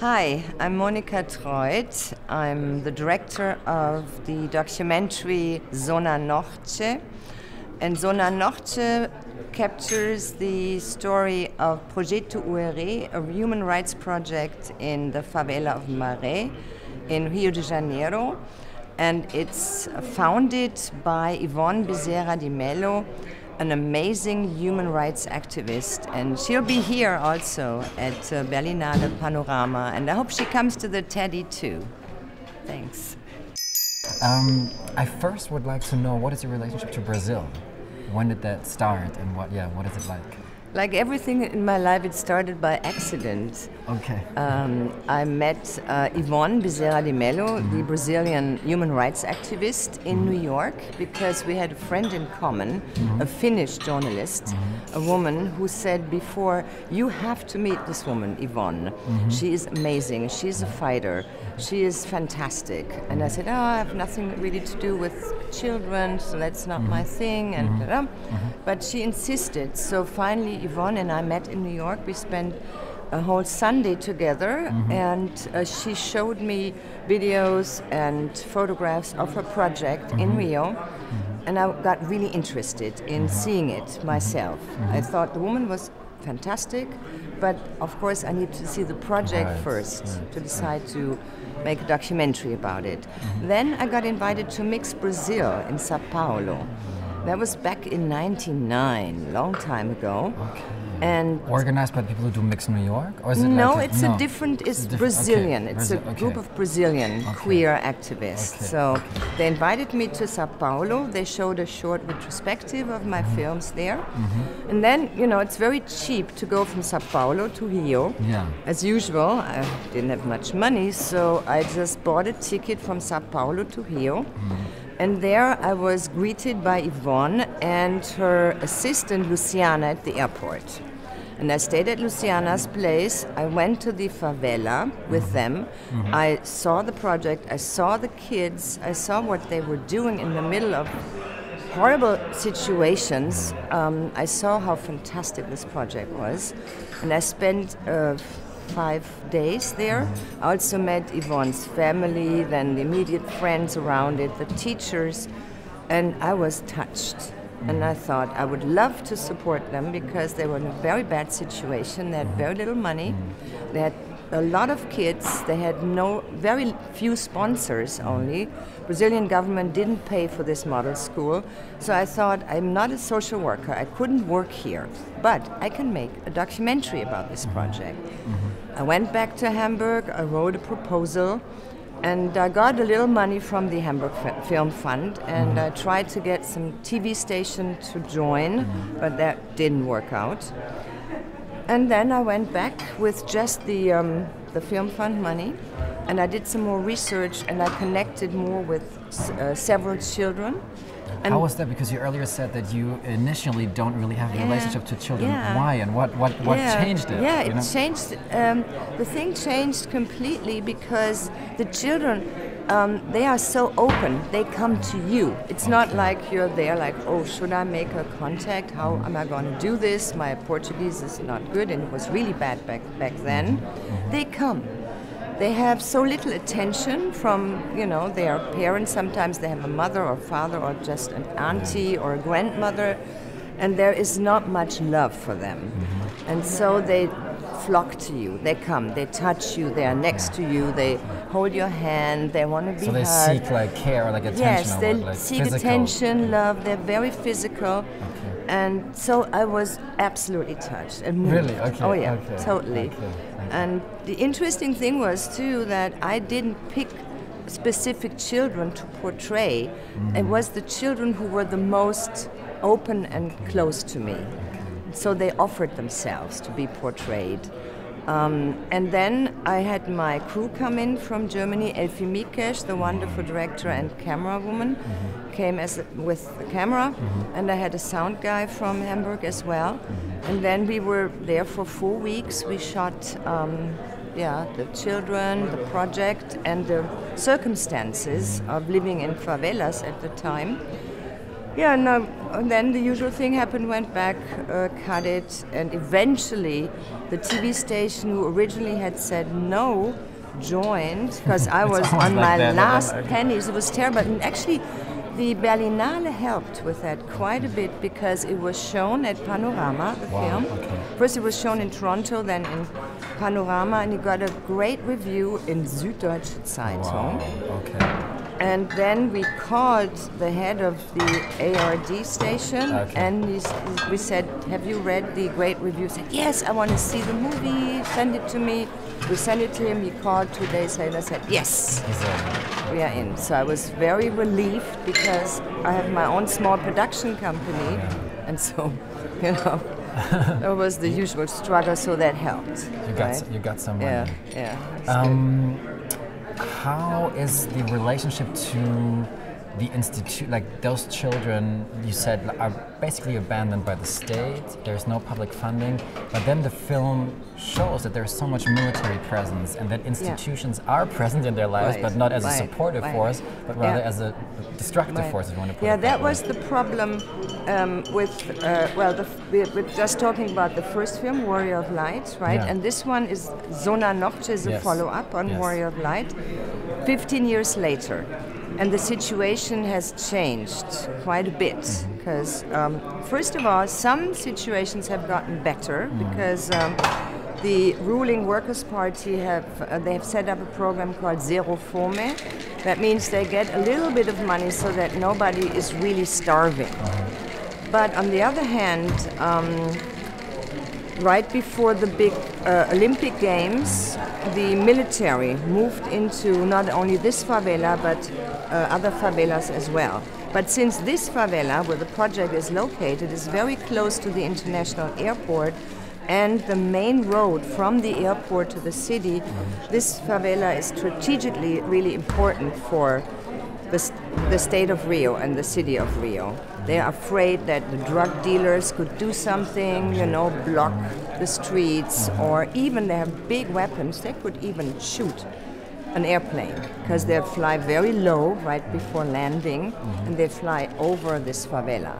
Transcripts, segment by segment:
Hi, I'm Monika Treut. I'm the director of the documentary Zona Norte. And Zona Norte captures the story of portrayed, a human rights project in the favela of Maré in Rio de Janeiro. And it's founded by Yvonne Bezerra de Mello, an amazing human rights activist, and she'll be here also at Berlinale Panorama, and I hope she comes to the Teddy too. Thanks. I first would like to know, what is your relationship to Brazil? When did that start, and what is it like? Like everything in my life, it started by accident. Okay. I met Yvonne Bezerra de Mello, the Brazilian human rights activist in New York, because we had a friend in common, a Finnish journalist, a woman who said before, you have to meet this woman, Yvonne. She is amazing, she's a fighter, she is fantastic. And I said, I have nothing really to do with children, so that's not my thing. And but she insisted, so finally Yvonne and I met in New York. We spent a whole Sunday together, and she showed me videos and photographs of her project in Rio, and I got really interested in seeing it myself. I thought the woman was fantastic, but of course I need to see the project first to decide to make a documentary about it. Then I got invited to Mix Brazil in Sao Paulo. That was back in '99, long time ago. Okay. And organized by people who do Mix New York? Or is it no, like it's a different, it's Brazilian. Okay. It's a group of Brazilian queer activists. So they invited me to Sao Paulo. They showed a short retrospective of my films there. And then, you know, it's very cheap to go from Sao Paulo to Rio. Yeah. As usual, I didn't have much money, so I just bought a ticket from Sao Paulo to Rio. And there I was greeted by Yvonne and her assistant Luciana at the airport. And I stayed at Luciana's place. I went to the favela with them. I saw the project, I saw the kids, I saw what they were doing in the middle of horrible situations. I saw how fantastic this project was. And I spent 5 days there. I also met Yvonne's family, then the immediate friends around it, the teachers, and I was touched. And I thought I would love to support them because they were in a very bad situation. They had very little money. They had a lot of kids. They had very few sponsors only. Brazilian government didn't pay for this model school. So I thought, I'm not a social worker. I couldn't work here, but I can make a documentary about this project. I went back to Hamburg. I wrote a proposal, and I got a little money from the Hamburg Film Fund, and I tried to get some TV station to join, but that didn't work out. And then I went back with just the Film Fund money, and I did some more research, and I connected more with several children. And how was that? Because you earlier said that you initially don't really have a relationship to children. Why, and what changed it? Yeah, it changed. The thing changed completely because the children, they are so open. They come to you. It's not like you're there like, oh, should I make a contact? How am I going to do this? My Portuguese is not good, and it was really bad back then. They come. They have so little attention from, you know, their parents. Sometimes they have a mother or father or just an auntie or a grandmother, and there is not much love for them. And so they flock to you. They come, they touch you, they are next to you, they hold your hand, they want to be hugged. So they seek like care, like attention. Yes, they like seek physical. attention, love. They're very physical. And so I was absolutely touched and moved. Really? Okay. Oh yeah, okay. totally. Okay. And the interesting thing was too that I didn't pick specific children to portray. It was the children who were the most open and close to me. So they offered themselves to be portrayed. And then I had my crew come in from Germany. Elfie Mikesh, the wonderful director and camera woman, came with the camera, and I had a sound guy from Hamburg as well. And then we were there for 4 weeks. We shot the children, the project, and the circumstances of living in favelas at the time. Yeah, no, and then the usual thing happened, went back, cut it, and eventually the TV station who originally had said no joined, because I was on my last pennies. It was terrible. And actually, the Berlinale helped with that quite a bit, because it was shown at Panorama, the film. Okay. First it was shown in Toronto, then in Panorama, and it got a great review in Süddeutsche Zeitung. Wow. Okay. And then we called the head of the ARD station, and we said, have you read the great review? He said, yes, I want to see the movie, send it to me. We sent it to him, he called 2 days later, said, yes, we are in. So I was very relieved, because I have my own small production company, and so, you know, that was the usual struggle, so that helped. You got some money. Yeah. How is the relationship to the institute, like those children you said are basically abandoned by the state, there's no public funding, but then the film shows that there's so much military presence and that institutions are present in their lives, but not as a supportive force, but rather as a destructive force, if you want to put it that was the problem with, we're just talking about the first film, Warrior of Light, right? And this one is Zona Norte, is a follow-up on Warrior of Light, 15 years later. And the situation has changed quite a bit, because first of all, some situations have gotten better, because the ruling Workers' Party have set up a program called Zero Fome. That means they get a little bit of money so that nobody is really starving. But on the other hand, right before the big Olympic Games, the military moved into not only this favela, but other favelas as well. But since this favela, where the project is located, is very close to the international airport and the main road from the airport to the city, this favela is strategically really important for the state of Rio and the city of Rio. They are afraid that the drug dealers could do something, block the streets, or even they have big weapons. They could even shoot an airplane, because they fly very low right before landing, and they fly over this favela.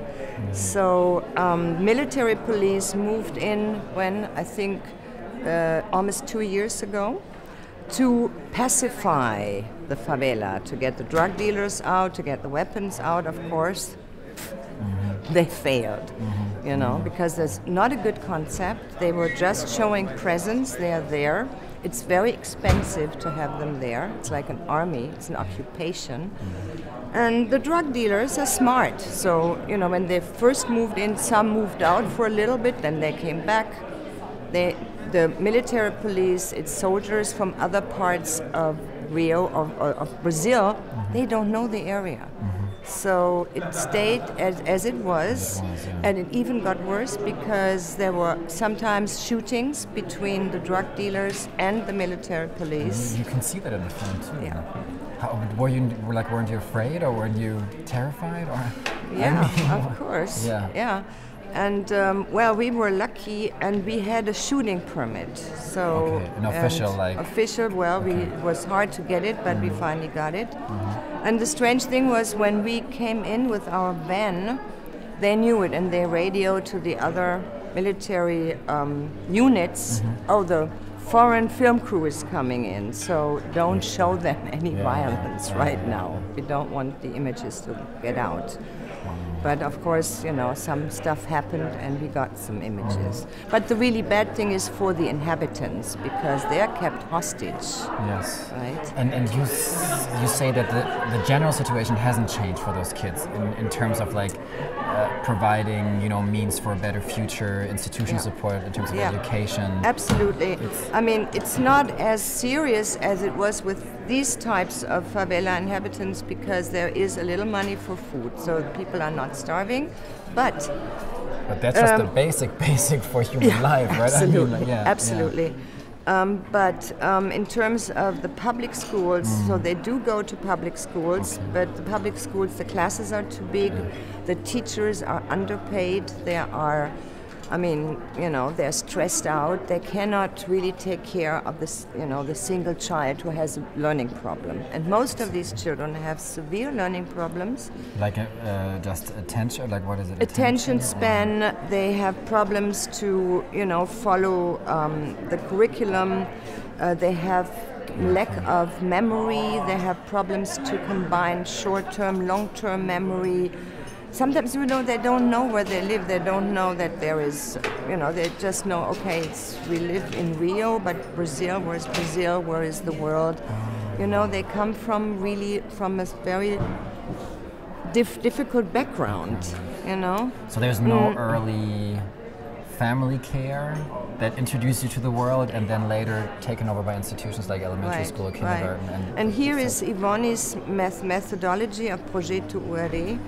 So military police moved in when, I think, almost 2 years ago, to pacify the favela, to get the drug dealers out, to get the weapons out, of course. They failed, because there's not a good concept. They were just showing presence. They are there. It's very expensive to have them there. It's like an army. It's an occupation. And the drug dealers are smart. So, when they first moved in, some moved out for a little bit, then they came back. The military police, it's soldiers from other parts of Rio, of Brazil, they don't know the area. So it stayed as it was, and it even got worse, because there were sometimes shootings between the drug dealers and the military police. You can see that in the film too. Yeah. Weren't you afraid, or were you terrified? Or of course. Yeah. And we were lucky, and we had a shooting permit. So an official, it was hard to get it, but we finally got it. And the strange thing was, when we came in with our van, they knew it, and they radioed to the other military units. Oh, the foreign film crew is coming in, so don't show them any violence right now. We don't want the images to get out. But of course, some stuff happened, and we got some images. But the really bad thing is for the inhabitants, because they are kept hostage. Yes. Right. And you say that the general situation hasn't changed for those kids in terms of providing means for a better future, institution support in terms of education. Absolutely. It's not as serious as it was with these types of favela inhabitants, because there is a little money for food, so people are not starving. But that's just the basic for human life, right? Absolutely. Absolutely. But in terms of the public schools, so they do go to public schools, but the public schools, the classes are too big, the teachers are underpaid, there are I mean, you know, they're stressed out. They cannot really take care of this, you know, the single child who has a learning problem. And most of these children have severe learning problems. Like just attention, like what is it? Attention span. They have problems to, you know, follow the curriculum. They have lack of memory. They have problems to combine short-term, long-term memory. Sometimes, you know, they don't know where they live. They don't know that there is, you know, they just know, okay, we live in Rio, but Brazil, where's Brazil? Where is the world? You know, they come from a very difficult background, you know. So there's no early family care that introduce you to the world and then later taken over by institutions like elementary school or kindergarten. And here is Yvonne's methodology of portrait ihrer.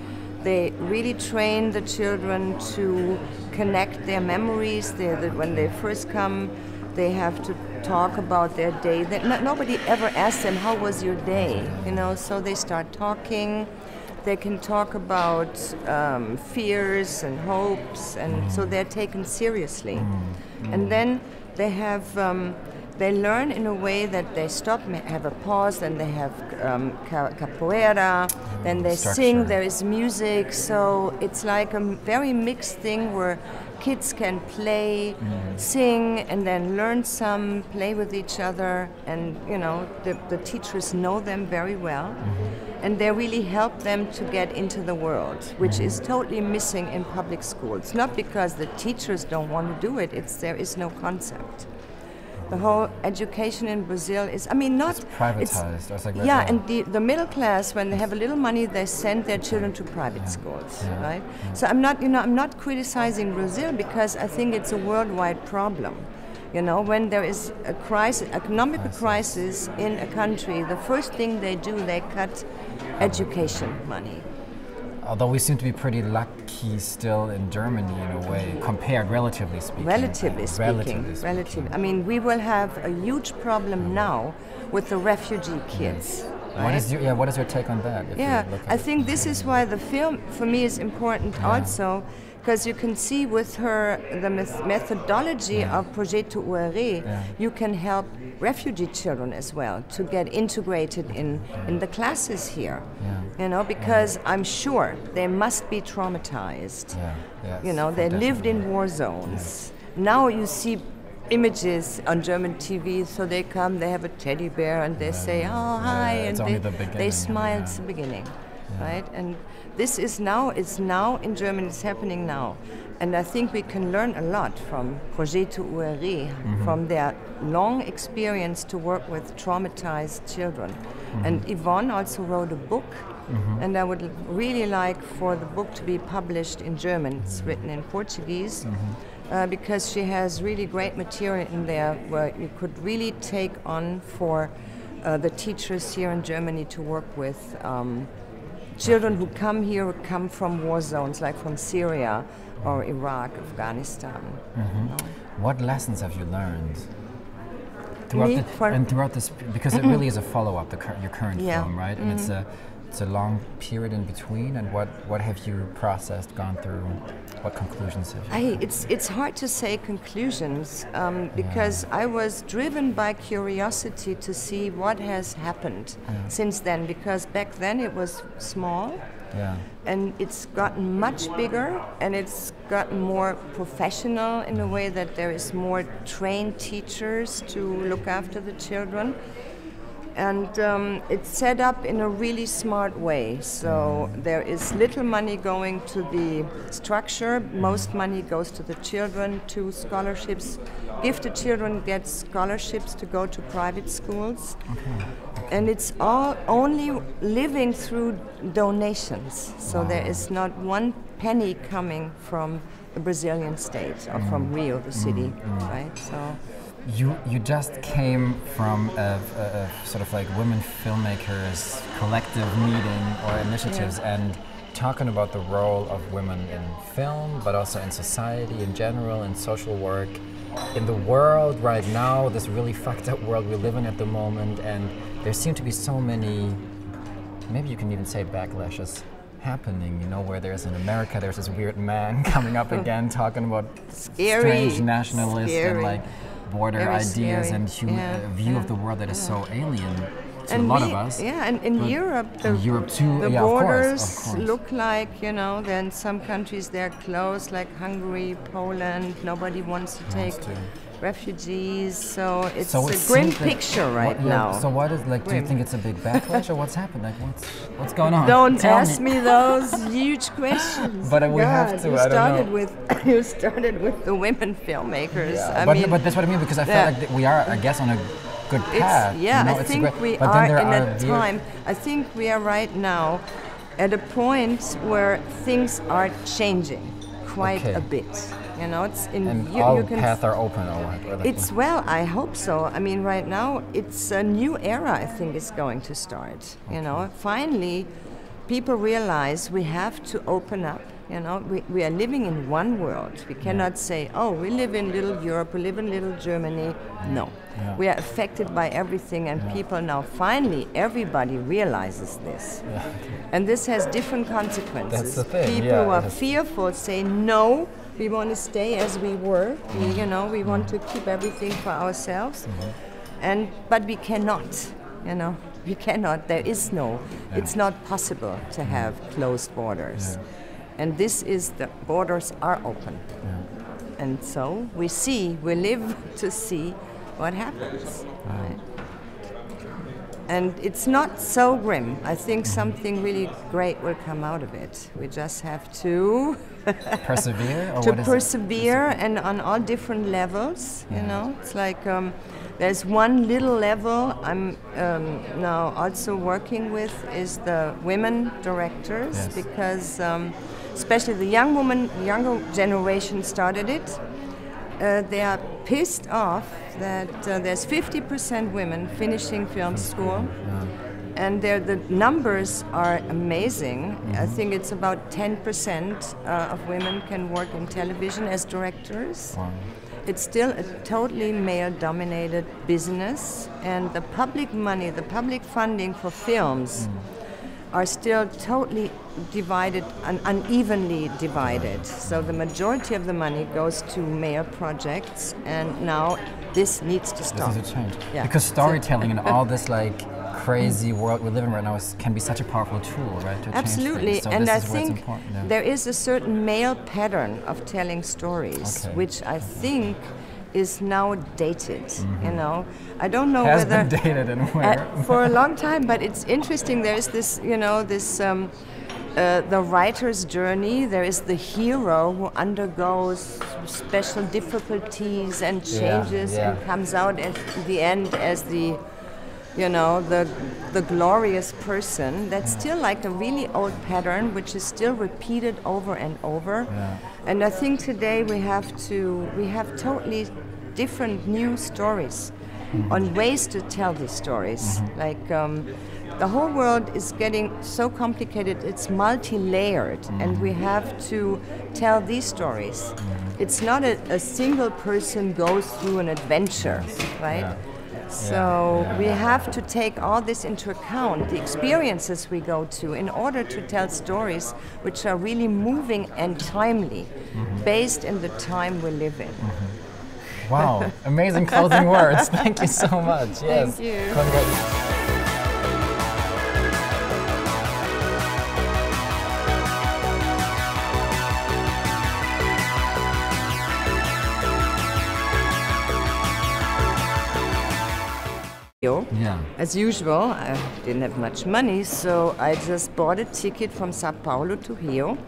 They really train the children to connect their memories. When they first come, they have to talk about their day. Nobody ever asks them, how was your day? You know, so they start talking. They can talk about fears and hopes, and so they're taken seriously. And then they have, they learn in a way that they stop, have a pause, then they have capoeira, then they sing, there is music, so it's like a very mixed thing where kids can play, sing, and then learn some, play with each other, and you know, the teachers know them very well, and they really help them to get into the world, which is totally missing in public schools. Not because the teachers don't want to do it, there is no concept. The whole education in Brazil is, I mean, not... It's privatized. It's like and the middle class, when they have a little money, they send their children to private schools, right? So I'm not criticizing Brazil because I think it's a worldwide problem. You know, when there is a crisis, economic crisis in a country, the first thing they do, they cut education money. Although we seem to be pretty lucky still in Germany in a way, compared, relatively speaking. Relatively speaking. I mean, we will have a huge problem now with the refugee kids. Right? What is your take on that? I think this is why the film, for me, is important also, because you can see with her the methodology of portrait ihrer, you can help refugee children as well to get integrated in the classes here. You know, because I'm sure they must be traumatized. You know, they lived in war zones. Now you see images on German TV, so they come, they have a teddy bear, and they say, oh, hi, and they smile at the beginning, right? And this is now, it's now in Germany, it's happening now. And I think we can learn a lot from portrait ihrer, from their long experience to work with traumatized children. And Yvonne also wrote a book, and I would really like for the book to be published in German. It's written in Portuguese, because she has really great material in there where you could really take on for the teachers here in Germany to work with children who come here, come from war zones, like from Syria or Iraq, Afghanistan. What lessons have you learned throughout this? Because it really is a follow-up, your current film, right? And it's a long period in between. And what have you processed, gone through? What conclusions have you? It's hard to say conclusions because I was driven by curiosity to see what has happened since then. Because back then it was small. And it's gotten much bigger, and it's gotten more professional in a way that there is more trained teachers to look after the children. And it's set up in a really smart way. So there is little money going to the structure. Most money goes to the children, to scholarships. Gifted children get scholarships to go to private schools. And it's all only living through donations. So there is not one penny coming from the Brazilian state or from Rio, the city, right? So. You just came from a sort of like women filmmakers collective meeting or initiatives and talking about the role of women in film, but also in society in general, in social work, in the world right now, this really fucked up world we live in at the moment, and there seem to be so many, maybe you can even say backlashes, happening, you know, where there's in America, there's this weird man coming up again talking about Scary, strange nationalist and like border Very ideas scary. and a view of the world that is so alien to a lot of us. Yeah, and in Europe, Europe too, the yeah, borders of course. look like, you know, then some countries they're closed, like Hungary, Poland. Nobody wants to take refugees, so it's a grim picture right now. So what is like? Do you think it's a big backlash, or what's happened? Like, what's going on? Don't ask me those huge questions. But we have to. You started with the women filmmakers. Yeah, but that's what I mean, because I feel like we are, I guess, on a good path. I think we are in a time. I think we are right now at a point where things are changing quite a bit. You know, it's in and all paths are open. I hope so. I mean, right now it's a new era. I think is going to start. You know, finally, people realize we have to open up. You know, we are living in one world. We cannot say, oh, we live in little Europe, we live in little Germany. No, we are affected by everything, and people now finally, everybody realizes this. And this has different consequences. That's the thing. People who are fearful say, no, we want to stay as we were. We want to keep everything for ourselves. But we cannot, you know. We cannot. There is no. It's not possible to have closed borders. And this is, the borders are open. And so we live to see what happens. Right? And it's not so grim. I think something really great will come out of it. We just have to persevere, or persevere, and on all different levels. You know, it's like there's one little level I'm now also working with is the women directors, because especially the younger generation started it. They are pissed off that there's 50% women finishing film school, and the numbers are amazing. I think it's about 10% of women can work in television as directors. It's still a totally male-dominated business, and the public money, the public funding for films are still totally divided and unevenly divided. So the majority of the money goes to male projects, and now this needs to stop. This needs to change. Because storytelling and all this like crazy world we live in right now can be such a powerful tool, right? To absolutely, change things. So and I this is think there is a certain male pattern of telling stories, which I think is now dated. You know, I don't know has whether been dated and where for a long time, but it's interesting. There is this, you know, the writer's journey. There is the hero who undergoes special difficulties and changes and comes out at the end as the, you know, the glorious person. That's still like a really old pattern, which is still repeated over and over. And I think today we have totally different new stories on ways to tell these stories. Like the whole world is getting so complicated, it's multi-layered, and we have to tell these stories. It's not a single person goes through an adventure, right? So we have to take all this into account, the experiences we go to, in order to tell stories which are really moving and timely, based in the time we live in. Wow, amazing closing words. Thank you so much. Yes. Thank you. As usual, I didn't have much money, so I just bought a ticket from Sao Paulo to Rio.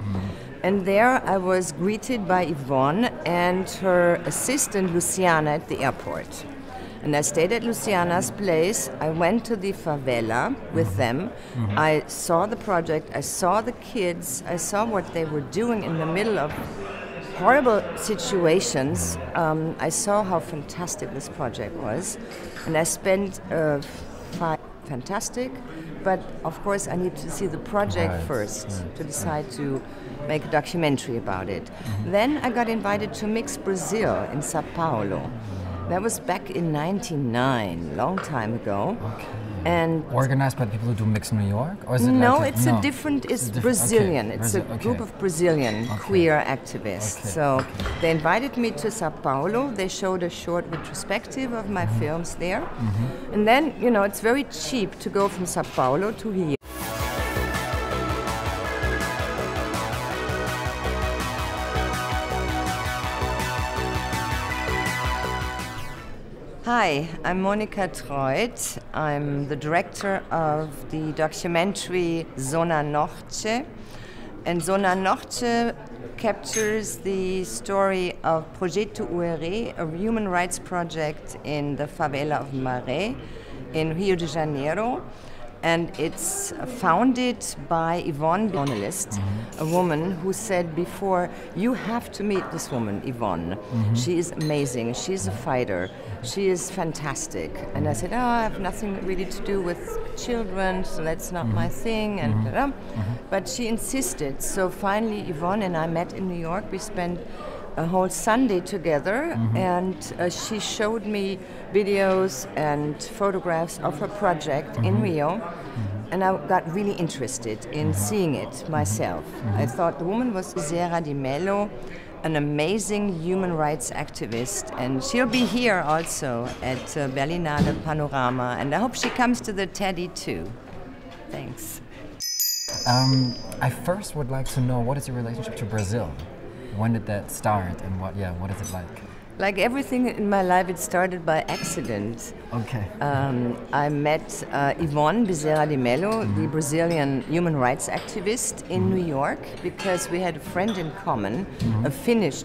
And there I was greeted by Yvonne and her assistant Luciana at the airport. And I stayed at Luciana's place. I went to the favela with them. I saw the project, I saw the kids, I saw what they were doing in the middle of horrible situations. I saw how fantastic this project was. And I spent fantastic, but of course I need to see the project first to decide to make a documentary about it. Then I got invited to Mix Brazil in São Paulo. That was back in '99, long time ago. And organized by people who do Mix New York, or is it no, like it's a different. It's Brazilian. Okay. It's a group of Brazilian queer activists. So they invited me to Sao Paulo. They showed a short retrospective of my films there, and then it's very cheap to go from Sao Paulo to here. Hi, I'm Monika Treut. I'm the director of the documentary Zona Norte. And Zona Norte captures the story of Porträtierte, a human rights project in the favela of Maré in Rio de Janeiro. And it's founded by Yvonne, a journalist, a woman who said before, you have to meet this woman, Yvonne. She is amazing. She's a fighter. She is fantastic. And I said, I have nothing really to do with children, so that's not my thing. And but she insisted. So finally, Yvonne and I met in New York. We spent a whole Sunday together, and she showed me videos and photographs of her project in Rio, and I got really interested in seeing it myself. I thought the woman was Bezerra de Mello, an amazing human rights activist, and she'll be here also at Berlinale Panorama, and I hope she comes to the Teddy too. Thanks. I first would like to know, what is your relationship to Brazil? When did that start, and what is it like? Like everything in my life, it started by accident. Okay. I met Yvonne Bezerra de Mello, the Brazilian human rights activist in New York, because we had a friend in common, a Finnish